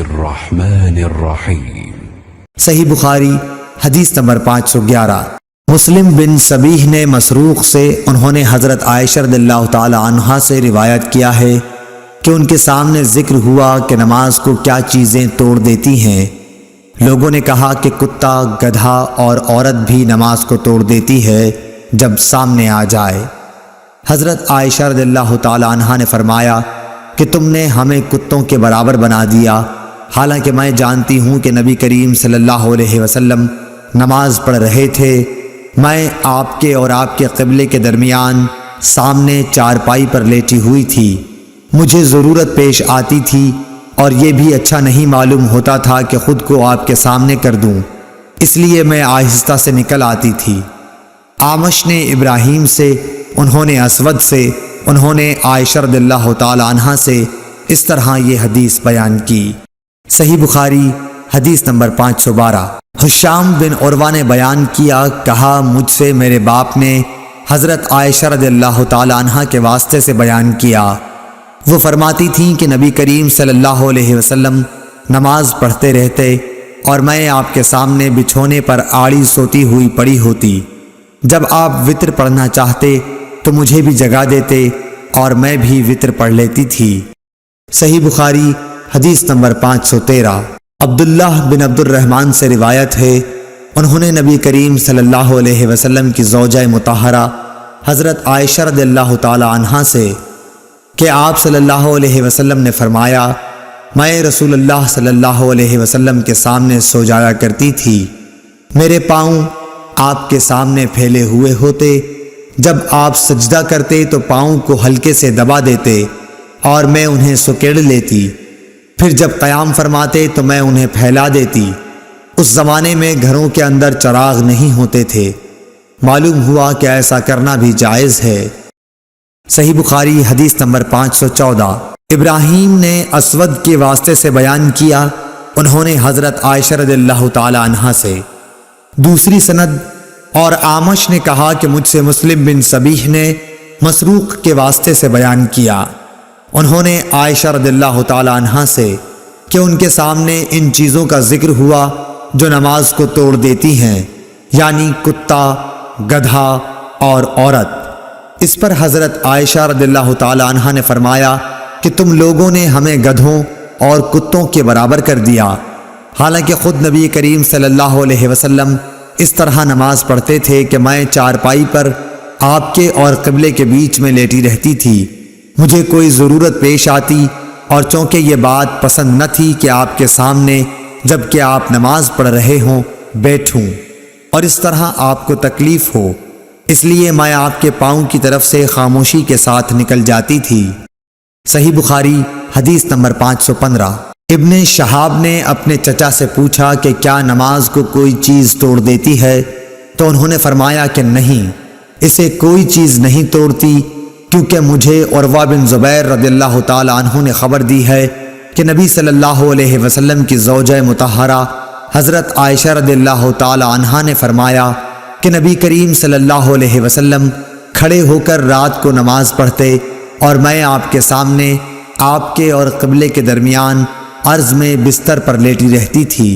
الرحمن الرحیم۔ صحیح بخاری حدیث نمبر 511۔ مسلم بن سبیح نے مسروق سے، انہوں نے حضرت عائشہ رضی اللہ تعالی عنہا سے روایت کیا ہے کہ ان کے سامنے ذکر ہوا کہ نماز کو کیا چیزیں توڑ دیتی ہیں۔ لوگوں نے کہا کہ کتا، گدھا اور عورت بھی نماز کو توڑ دیتی ہے جب سامنے آ جائے۔ حضرت عائشہ رضی اللہ تعالی عنہا نے فرمایا کہ تم نے ہمیں کتوں کے برابر بنا دیا، حالانکہ میں جانتی ہوں کہ نبی کریم صلی اللہ علیہ وسلم نماز پڑھ رہے تھے۔ میں آپ کے اور آپ کے قبلے کے درمیان سامنے چارپائی پر لیٹی ہوئی تھی۔ مجھے ضرورت پیش آتی تھی اور یہ بھی اچھا نہیں معلوم ہوتا تھا کہ خود کو آپ کے سامنے کر دوں، اس لیے میں آہستہ سے نکل آتی تھی۔ اعمش نے ابراہیم سے، انہوں نے اسود سے، انہوں نے عائشہ رضی اللہ تعالی عنہا سے اس طرح یہ حدیث بیان کی۔ صحیح بخاری حدیث نمبر 512۔ ہشام بن عروہ نے بیان کیا، کہا مجھ سے میرے باپ نے حضرت عائشہ رضی اللہ تعالی عنہا کے واسطے سے بیان کیا۔ وہ فرماتی تھیں کہ نبی کریم صلی اللہ علیہ وسلم نماز پڑھتے رہتے اور میں آپ کے سامنے بچھونے پر آڑی سوتی ہوئی پڑی ہوتی۔ جب آپ وتر پڑھنا چاہتے تو مجھے بھی جگا دیتے اور میں بھی وتر پڑھ لیتی تھی۔ صحیح بخاری حدیث نمبر 513۔ عبداللہ بن عبد الرحمن سے روایت ہے، انہوں نے نبی کریم صلی اللہ علیہ وسلم کی زوجہ مطہرہ حضرت عائشہ رضی اللہ تعالی عنہا سے کہ آپ صلی اللہ علیہ وسلم نے فرمایا، میں رسول اللہ صلی اللہ علیہ وسلم کے سامنے سو جایا کرتی تھی، میرے پاؤں آپ کے سامنے پھیلے ہوئے ہوتے، جب آپ سجدہ کرتے تو پاؤں کو ہلکے سے دبا دیتے اور میں انہیں سکیڑ لیتی، پھر جب قیام فرماتے تو میں انہیں پھیلا دیتی۔ اس زمانے میں گھروں کے اندر چراغ نہیں ہوتے تھے، معلوم ہوا کہ ایسا کرنا بھی جائز ہے۔ صحیح بخاری حدیث نمبر 514۔ ابراہیم نے اسود کے واسطے سے بیان کیا، انہوں نے حضرت عائشہ رضی اللہ تعالی عنہا سے دوسری سند، اور اعمش نے کہا کہ مجھ سے مسلم بن سبیح نے مسروق کے واسطے سے بیان کیا، انہوں نے عائشہ رضی اللہ تعالی عنہا سے کہ ان کے سامنے ان چیزوں کا ذکر ہوا جو نماز کو توڑ دیتی ہیں، یعنی کتا، گدھا اور عورت۔ اس پر حضرت عائشہ رضی اللہ تعالی عنہا نے فرمایا کہ تم لوگوں نے ہمیں گدھوں اور کتوں کے برابر کر دیا، حالانکہ خود نبی کریم صلی اللہ علیہ وسلم اس طرح نماز پڑھتے تھے کہ میں چارپائی پر آپ کے اور قبلے کے بیچ میں لیٹی رہتی تھی۔ مجھے کوئی ضرورت پیش آتی اور چونکہ یہ بات پسند نہ تھی کہ آپ کے سامنے جب کہ آپ نماز پڑھ رہے ہوں بیٹھوں اور اس طرح آپ کو تکلیف ہو، اس لیے میں آپ کے پاؤں کی طرف سے خاموشی کے ساتھ نکل جاتی تھی۔ صحیح بخاری حدیث نمبر 515۔ ابن شہاب نے اپنے چچا سے پوچھا کہ کیا نماز کو کوئی چیز توڑ دیتی ہے، تو انہوں نے فرمایا کہ نہیں، اسے کوئی چیز نہیں توڑتی، کیونکہ مجھے عروہ بن زبیر رضی اللہ تعالی عنہ نے خبر دی ہے کہ نبی صلی اللہ علیہ وسلم کی زوجہ مطہرہ حضرت عائشہ رضی اللہ تعالی عنہا نے فرمایا کہ نبی کریم صلی اللہ علیہ وسلم کھڑے ہو کر رات کو نماز پڑھتے اور میں آپ کے سامنے آپ کے اور قبلے کے درمیان عرض میں بستر پر لیٹی رہتی تھی۔